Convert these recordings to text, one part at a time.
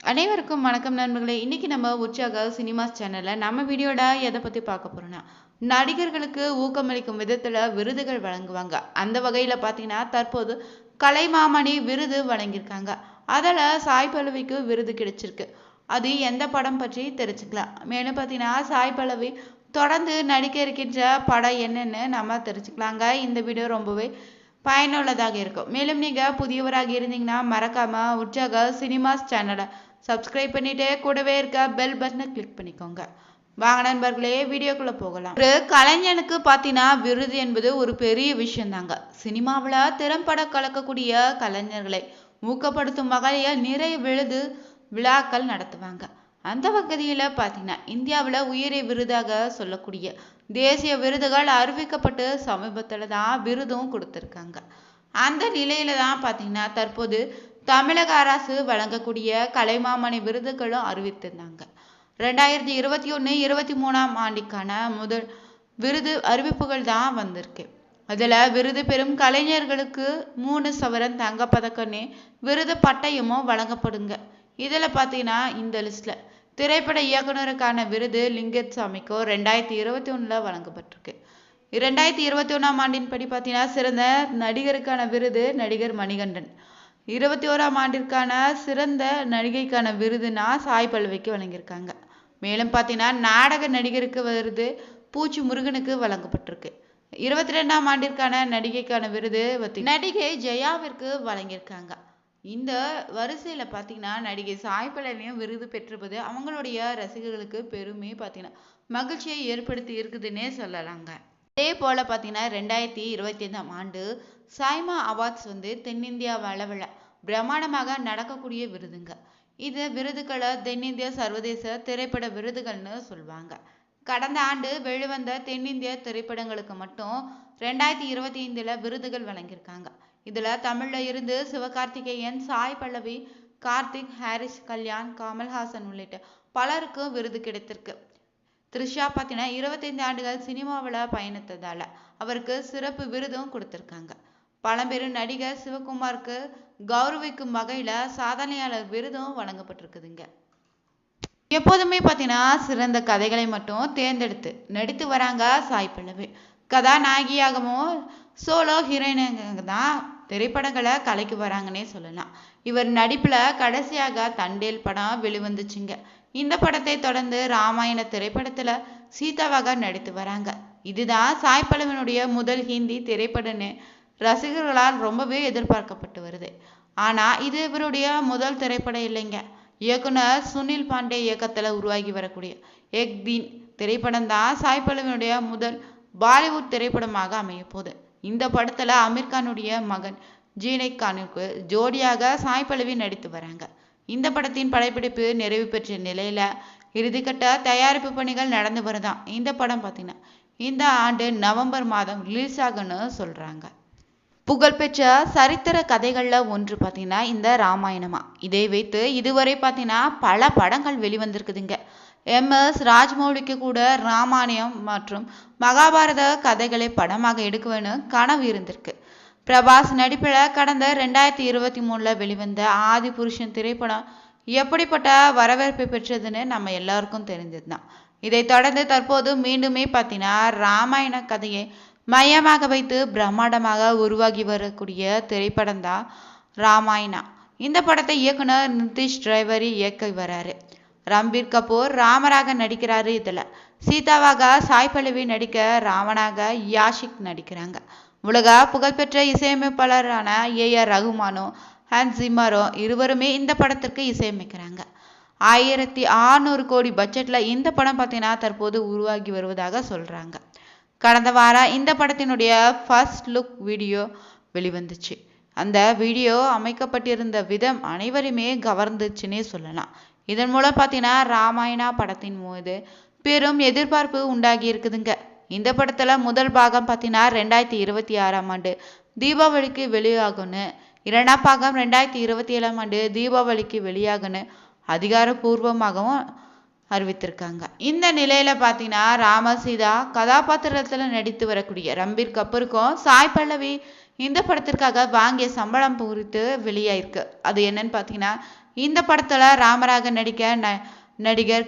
அனைவருக்கும் வணக்கம் நண்பர்களே. இன்னைக்கு நம்ம உற்சாக சினிமாஸ் சேனல்ல நம்ம வீடியோட எதை பத்தி பார்க்க போறோம்னா, நடிகர்களுக்கு ஊக்கமளிக்கும் விதத்துல விருதுகள் வழங்குவாங்க. அந்த வகையில பார்த்தீங்கன்னா தற்போது கலைமாமணி விருது வழங்கியிருக்காங்க. அதில் சாய் பல்லவிக்கு விருது கிடைச்சிருக்கு. அது எந்த படம் பற்றி தெரிஞ்சுக்கலாம். மேலும் பார்த்தீங்கன்னா சாய் பல்லவி தொடர்ந்து நடிக்க இருக்கின்ற படம் என்னன்னு நம்ம தெரிஞ்சுக்கலாங்க. இந்த வீடியோ ரொம்பவே பயனுள்ளதாக இருக்கும். மேலும் நீங்கள் புதியவராக இருந்தீங்கன்னா மறக்காம உற்சாக சினிமாஸ் சேனலை சப்ஸ்கிரைப் பண்ணிட்டு கூடவே இருக்க பெல் பட்டனை கிளிக் பண்ணிக்கோங்க. வாங்க நண்பர்களே, வீடியோக்குள்ள போகலாம். ஒரு கலைஞனுக்கு பார்த்தீங்கன்னா விருது என்பது ஒரு பெரிய விஷயம் தாங்க. சினிமாவில் திறம்பட கலக்கக்கூடிய கலைஞர்களை ஊக்கப்படுத்தும் வகையில் நிறைய விழாக்கள் நடத்துவாங்க. அந்த வகையில் பார்த்தீங்கன்னா இந்தியாவில் உயரிய விருதாக சொல்லக்கூடிய தேசிய விருதுகள் அறிவிக்கப்பட்டு சமீபத்தில் தான் விருதும் கொடுத்துருக்காங்க. அந்த நிலையில தான் பார்த்தீங்கன்னா தற்போது தமிழக அரசு வழங்கக்கூடிய கலைமாமணி விருதுகளும் அறிவித்திருந்தாங்க. 2021-23 ஆண்டுக்கான முதல் விருது அறிவிப்புகள் தான் வந்திருக்கு. அதில் விருது பெறும் கலைஞர்களுக்கு 3 சவரன் தங்கப்பதக்கன்னு விருது பட்டயமும் வழங்கப்படுங்க. இதில் பார்த்தீங்கன்னா இந்த லிஸ்ட்ல திரைப்பட இயக்குனருக்கான விருது லிங்கசாமிக்கோ 2021 வழங்கப்பட்டிருக்கு. 2021 ஆண்டின் படி பார்த்தீங்கன்னா சிறந்த நடிகருக்கான விருது நடிகர் மணிகண்டன், 2021 ஆண்டிற்கான சிறந்த நடிகைக்கான விருதுனா சாய் பல்லவிக்கு வழங்கியிருக்காங்க. மேலும் பார்த்தீங்கன்னா நாடக நடிகருக்கு விருது பூச்சி முருகனுக்கு வழங்கப்பட்டிருக்கு. 2022 ஆண்டிற்கான நடிகைக்கான விருது நடிகை ஜெயாவிற்கு வழங்கியிருக்காங்க. இந்த வரிசையில் பார்த்தீங்கன்னா நடிகை சாய் பல்லவியும் விருது பெற்றிருப்பது அவங்களுடைய ரசிகர்களுக்கு பெருமை பார்த்தீங்கன்னா மகிழ்ச்சியை ஏற்படுத்தி இருக்குதுன்னே சொல்லலாங்க. அதே போல் பார்த்தீங்கன்னா 2025 ஆண்டு சாய்மா அவார்ட்ஸ் தென்னிந்தியா அளவில் பிரம்மாண்டமாக நடக்கக்கூடிய விருதுங்க. இது விருதுகளை தென்னிந்திய சர்வதேச திரைப்பட விருதுகள்னு சொல்லுவாங்க. கடந்த ஆண்டு வெளிவந்த தென்னிந்திய திரைப்படங்களுக்கு மட்டும் 2025 விருதுகள் வழங்கியிருக்காங்க. இதில் தமிழில் இருந்து சிவகார்த்திகேயன், சாய் பல்லவி, கார்த்திக், ஹாரிஸ், கல்யாண், கமல்ஹாசன் உள்ளிட்ட பலருக்கும் விருது கிடைத்திருக்கு. த்ரிஷா பார்த்தீங்கன்னா 25 ஆண்டுகள் சினிமாவில் பயணித்ததால அவருக்கு சிறப்பு விருதும் கொடுத்துருக்காங்க. பழம்பெரும் நடிகர் சிவகுமாருக்கு கௌரவிக்கும் வகையில் சாதனையாளர் விருதும் வழங்கப்பட்டிருக்குதுங்க. எப்போதுமே பார்த்தீங்கன்னா சிறந்த கதைகளை மட்டும் தேர்ந்தெடுத்து நடித்து வராங்க சாய் பல்லவி. கதாநாயகியாகவும் சோலோ ஹீரோயினாக தான் திரைப்படங்களை கலைக்கு வராங்கன்னே சொல்லலாம். இவர் நடிப்பில் கடைசியாக தண்டேல் படம் வெளிவந்துச்சுங்க. இந்த படத்தை தொடர்ந்து ராமாயண திரைப்படத்தில் சீதாவாக நடித்து வராங்க. இதுதான் சாய் பல்லவியினுடைய முதல் ஹிந்தி திரைப்படம்னு ரசிகர்களால் ரொம்பவே எதிர்பார்க்கப்பட்டு வருது. ஆனால் இது இவருடைய முதல் திரைப்படம் இல்லைங்க. இயக்குனர் சுனில் பாண்டே இயக்கத்தில் உருவாகி வரக்கூடிய எக் தீன் திரைப்படம் தான் சாய் பல்லவியினுடைய முதல் பாலிவுட் திரைப்படமாக அமைய போகுது. இந்த படத்தில் அமீர்கானுடைய மகன் ஜீனக் கானுக்கு ஜோடியாக சாய் பல்லவி நடித்து வராங்க. இந்த படத்தின் படப்பிடிப்பு நிறைவு பெற்ற நிலையில இறுதிக்கட்ட தயாரிப்பு பணிகள் நடந்து வருதான். இந்த படம் பார்த்தீங்கன்னா இந்த ஆண்டு நவம்பர் மாதம் ரிலீஸ் ஆகுன்னு சொல்றாங்க. புகழ்பெற்ற சரித்திர கதைகள்ல ஒன்று பார்த்தீங்கன்னா இந்த ராமாயணமா. இதை வைத்து இதுவரை பார்த்தீங்கன்னா பல படங்கள் வெளிவந்திருக்குதுங்க. MS ராஜ்மௌலிக்கு கூட ராமாயணம் மற்றும் மகாபாரத கதைகளை படமாக எடுக்குவேன்னு கனவு இருந்திருக்கு. பிரபாஸ் நடிப்பில் கடந்த 2023 வெளிவந்த ஆதி புருஷன் திரைப்படம் எப்படிப்பட்ட வரவேற்பை பெற்றதுன்னு நம்ம எல்லாருக்கும் தெரிஞ்சதுதான். இதை தொடர்ந்து தற்போது மீண்டுமே பார்த்தீங்கன்னா ராமாயண கதையை மையமாக வைத்து பிரம்மாண்டமாக உருவாகி வரக்கூடிய திரைப்படம் தான் ராமாயணா. இந்த படத்தை இயக்குனர் நிதிஷ் டிரைவரி இயக்கி வராரு. ரன்பீர் கபூர் ராமராக நடிக்கிறாரு. இதில் சீதாவாக சாய் பல்லவி நடிக்க, ராவணாக யாஷிக் நடிக்கிறாங்க. உலக புகழ்பெற்ற இசையமைப்பாளரான AR ரகுமானும் ஹான்ஸ் ஜிம்மரும் இருவருமே இந்த படத்திற்கு இசையமைக்கிறாங்க. 1600 கோடி பட்ஜெட்ல இந்த படம் பார்த்தீங்கன்னா தற்போது உருவாகி வருவதாக சொல்றாங்க. கடந்த வாரம் இந்த படத்தினுடைய ஃபர்ஸ்ட் லுக் வீடியோ வெளிவந்துச்சு. அந்த வீடியோ அமைக்கப்பட்டிருந்த விதம் அனைவருமே கவர்ந்துச்சுன்னே சொல்லலாம். இதன் மூலம் பார்த்தீங்கன்னா ராமாயணா படத்தின் போது பெரும் எதிர்பார்ப்பு உண்டாகி இருக்குதுங்க. இந்த படத்துல முதல் பாகம் பார்த்தீங்கன்னா 2026 ஆண்டு தீபாவளிக்கு வெளியாகுன்னு, 2ஆம் பாகம் 2027 ஆண்டு தீபாவளிக்கு வெளியாகுன்னு அதிகாரப்பூர்வமாகவும் அறிவித்திருக்காங்க. இந்த நிலையில பார்த்தீங்கன்னா ராமசீதா கதாபாத்திரத்தில் நடித்து வரக்கூடிய ரன்பீர் கபூருக்கும் சாய் பல்லவி இந்த படத்திற்காக வாங்கிய சம்பளம் குறித்து வெளியாயிருக்கு. அது என்னன்னு பார்த்தீங்கன்னா இந்த படத்துல ராமராக நடிக்க நடிகர்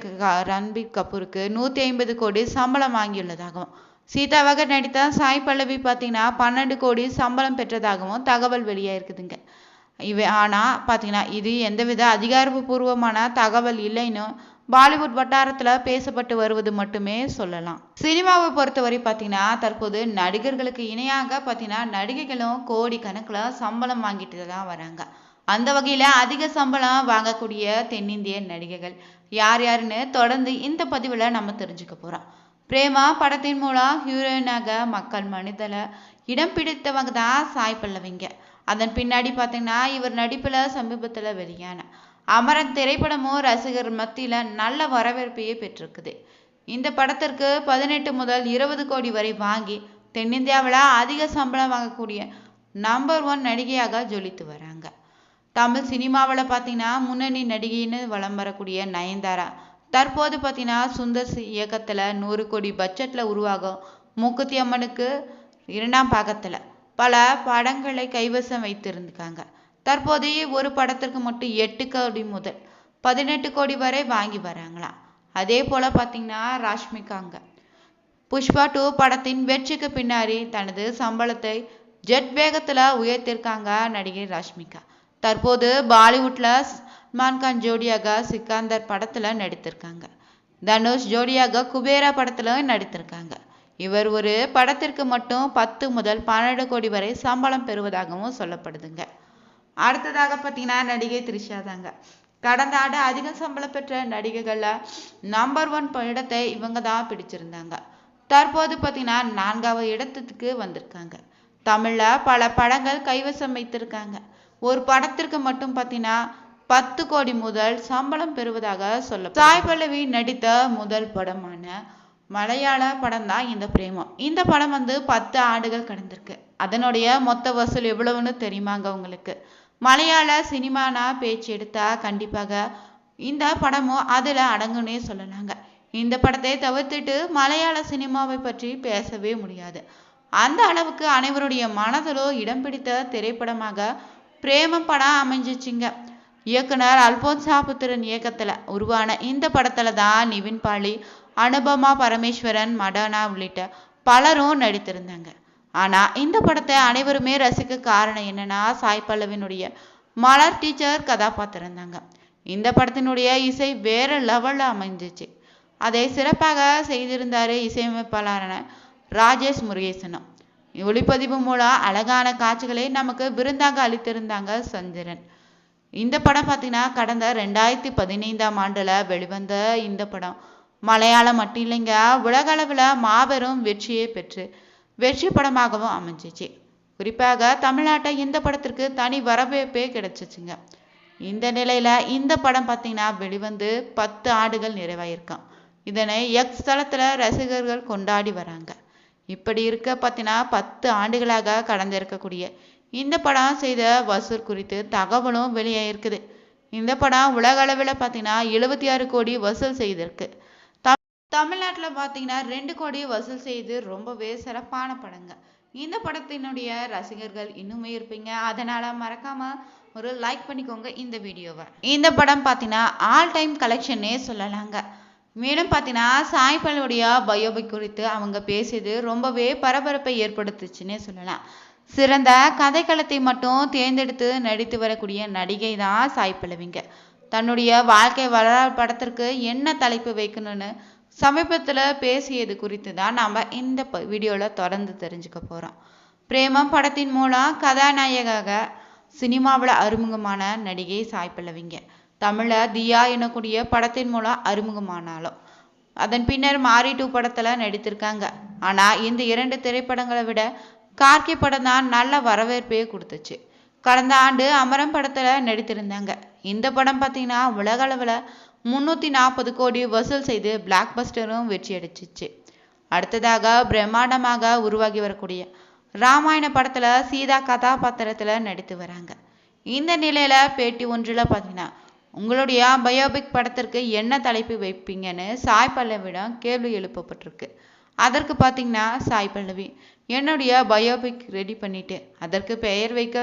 ரன்பீர் கபூருக்கு 150 கோடி சம்பளம் வாங்கியுள்ளதாகவும், சீதாவாக நடித்த சாய் பல்லவி பார்த்தீங்கன்னா 12 கோடி சம்பளம் பெற்றதாகவும் தகவல் வெளியாயிருக்குதுங்க. ஆனா பார்த்தீங்கன்னா இது எந்தவித அதிகாரப்பூர்வமான தகவல் இல்லைன்னு பாலிவுட் வட்டாரத்துல பேசப்பட்டு வருவது மட்டுமே சொல்லலாம். சினிமாவை பொறுத்தவரை பார்த்தீங்கன்னா தற்போது நடிகர்களுக்கு இணையாக பார்த்தீங்கன்னா நடிகைகளும் கோடி கணக்குல சம்பளம் வாங்கிட்டு தான் வராங்க. அந்த வகையில அதிக சம்பளம் வாங்கக்கூடிய தென்னிந்திய நடிகைகள் யார் யாருன்னு தொடர்ந்து இந்த பதிவுல நம்ம தெரிஞ்சுக்க போறோம். பிரேமா படத்தின் மூலம் ஹீரோயினாக மக்கள் மனிதல இடம் பிடித்தவங்க தான் சாய் பல்லவிங்க. அதன் பின்னாடி பார்த்தீங்கன்னா இவர் நடிப்புல சமீபத்துல வெளியான அமரன் திரைப்படமும் ரசிகர் மத்தியில நல்ல வரவேற்பையே பெற்றிருக்குது. இந்த படத்திற்கு 18 முதல் 20 கோடி வரை வாங்கி தென்னிந்தியாவில் அதிக சம்பளம் வாங்கக்கூடிய நம்பர் 1 நடிகையாக ஜொலித்து வராங்க. தமிழ் சினிமாவில் பார்த்தீங்கன்னா முன்னணி நடிகைன்னு வலம் வரக்கூடிய நயன்தாரா தற்போது பார்த்தீங்கன்னா சுந்தர் இயக்கத்தில் 100 கோடி பட்ஜெட்டில் உருவாகும் மூக்குத்தி அம்மனுக்கு 2ஆம் பாகத்தில் பல படங்களை கைவசம் வைத்திருக்காங்க. தற்போதைய ஒரு படத்திற்கு மட்டும் 8 கோடி முதல் 18 கோடி வரை வாங்கி வராங்களாம். அதே போல பார்த்தீங்கன்னா ராஷ்மிகாங்க புஷ்பா 2 படத்தின் வெற்றிக்கு பின்னாடி தனது சம்பளத்தை ஜெட் வேகத்தில் உயர்த்திருக்காங்க நடிகை ராஷ்மிகா. தற்போது பாலிவுட்ல சல்மான் கான் ஜோடியாக சிக்கந்தர் படத்துல நடித்திருக்காங்க. தனுஷ் ஜோடியாக குபேரா படத்துல நடித்திருக்காங்க. இவர் ஒரு படத்திற்கு மட்டும் 10 முதல் 12 கோடி வரை சம்பளம் பெறுவதாகவும் சொல்லப்படுதுங்க. அடுத்ததாக பார்த்தீங்கன்னா நடிகை த்ரிஷா தாங்க. கடந்த ஆண்டு அதிக சம்பளம் பெற்ற நடிகைகள்ல நம்பர் 1 இடத்தை இவங்க தான் பிடிச்சிருந்தாங்க. தற்போது பார்த்தீங்கன்னா 4வது இடத்துக்கு வந்திருக்காங்க. தமிழ்ல பல படங்கள் கைவசம் வைத்திருக்காங்க. ஒரு படத்திற்கு மட்டும் பார்த்தீங்கன்னா 10 கோடி முதல் சம்பளம் பெறுவதாக சொல்ல. சாய் பல்லவி நடித்த முதல் படமான மலையாள படம் தான் இந்த பிரேமம். இந்த படம் 10 ஆண்டுகள் கடந்திருக்கு. அதனுடைய மொத்த வசூல் எவ்வளவுன்னு தெரியுமாங்க உங்களுக்கு? மலையாள சினிமானா பேச்சு எடுத்தா கண்டிப்பாக இந்த படமும் அதுல அடங்குன்னே சொல்லலாங்க. இந்த படத்தை தவிர்த்துட்டு மலையாள சினிமாவை பற்றி பேசவே முடியாது. அந்த அளவுக்கு அனைவருடைய மனதிலும் இடம் பிடித்த திரைப்படமாக பிரேமம் படம் அமைஞ்சிச்சுங்க. இயக்குனர் அல்போன்ஸ் புத்திரன் இயக்கத்துல உருவான இந்த படத்துல தான் நிவின் பாலி, அனுபமா பரமேஸ்வரன், மடானா உள்ளிட்ட பலரும் நடித்திருந்தாங்க. ஆனா இந்த படத்தை அனைவருமே ரசிக்க காரணம் என்னன்னா சாய் பல்லவினுடைய மலர் டீச்சர் கதாபாத்திரம் தாங்க. இந்த படத்தினுடைய இசை வேற லெவல்ல அமைஞ்சிச்சு. அதை சிறப்பாக செய்திருந்தாரு இசையமைப்பாளரான ராஜேஷ் முருகேசனும். ஒளிப்பதிவு மூலம் அழகான காட்சிகளை நமக்கு விருந்தாக அளித்திருந்தாங்க சந்திரன். இந்த படம் பார்த்தீங்கன்னா கடந்த 2015ஆம் ஆண்டுல வெளிவந்த இந்த படம் மலையாளம் மட்டும் இல்லைங்க, உலக அளவில் மாபெரும் வெற்றியை பெற்று வெற்றி படமாகவும் அமைஞ்சிச்சு. குறிப்பாக தமிழ்நாட்டை இந்த படத்திற்கு தனி வரவேற்பே கிடைச்சிச்சுங்க. இந்த நிலையில இந்த படம் பார்த்தீங்கன்னா வெளிவந்து 10 ஆண்டுகள் நிறைவாயிருக்கான். இதனை எக்ஸ் தளத்துல ரசிகர்கள் கொண்டாடி வராங்க. இப்படி இருக்க பார்த்தீங்கன்னா 10 ஆண்டுகளாக கடந்திருக்கக்கூடிய இந்த படம் செய்த வசூல் குறித்து தகவலும் வெளியாயிருக்குது. இந்த படம் உலக அளவில் பார்த்தீங்கன்னா 76 கோடி வசூல் செய்திருக்கு. தமிழ்நாட்டில் பார்த்தீங்கன்னா 2 கோடி வசூல் செய்து ரொம்பவே சிறப்பான படங்க. இந்த படத்தினுடைய ரசிகர்கள் இன்னுமே இருப்பீங்க. அதனால மறக்காம ஒரு லைக் பண்ணிக்கோங்க இந்த வீடியோவை. இந்த படம் பார்த்தீங்கன்னா ஆல் டைம் கலெக்ஷனே சொல்லலாங்க. மேலும் பார்த்தீங்கன்னா சாய் பல்லவியுடைய பயோபிக் குறித்து அவங்க பேசியது ரொம்பவே பரபரப்பை ஏற்படுத்துச்சுன்னே சொல்லலாம். சிறந்த கதைக்களத்தை மட்டும் தேர்ந்தெடுத்து நடித்து வரக்கூடிய நடிகை தான் சாய் பல்லவிங்க. தன்னுடைய வாழ்க்கை வரலாறு படத்திற்கு என்ன தலைப்பு வைக்கணும்னு சமீபத்தில் பேசியது குறித்து தான் நாம் இந்த வீடியோவில் தொடர்ந்து தெரிஞ்சுக்க போகிறோம். பிரேமம் படத்தின் மூலம் கதாநாயகாக சினிமாவில் அறிமுகமான நடிகை சாய் பல்லவிங்க. தமிழில் தியா எனக்கூடிய படத்தின் மூலம் அறிமுகமானாலும் அதன் பின்னர் மாரி 2 படத்தில் நடித்திருக்காங்க. ஆனால் இந்த 2 திரைப்படங்களை விட கார்கி படம் தான் நல்ல வரவேற்பையே கொடுத்துச்சு. கடந்த ஆண்டு அமரம் படத்தில் நடித்திருந்தாங்க. இந்த படம் பார்த்தீங்கன்னா உலக அளவில் 340 கோடி வசூல் செய்து பிளாக் பஸ்டரும் வெற்றி அடிச்சிச்சு. அடுத்ததாக பிரம்மாண்டமாக உருவாகி வரக்கூடிய ராமாயண படத்துல சீதா கதாபாத்திரத்துல நடித்து வராங்க. இந்த நிலையில பேட்டி ஒன்றில் பார்த்தீங்கன்னா உங்களுடைய பயோபிக் படத்திற்கு என்ன தலைப்பு வைப்பீங்கன்னு சாய் பல்லவியிடம் கேள்வி எழுப்பப்பட்டிருக்கு. அதற்கு பார்த்தீங்கன்னா சாய் பல்லவி என்னுடைய பயோபிக் ரெடி பண்ணிட்டு அதற்கு பெயர் வைக்க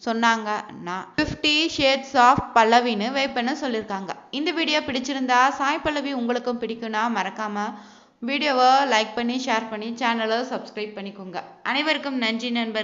சொன்னாங்கன்னா 50 ஷேட்ஸ் ஆஃப் பல்லவின்னு வைப்பேன்னு சொல்லியிருக்காங்க. இந்த வீடியோ பிடிச்சிருந்தா சாய் பல்லவி உங்களுக்கும் பிடிக்கும்னா மறக்காம வீடியோவை லைக் பண்ணி ஷேர் பண்ணி சேனலை சப்ஸ்கிரைப் பண்ணிக்கோங்க. அனைவருக்கும் நன்றி நண்பர்கள்.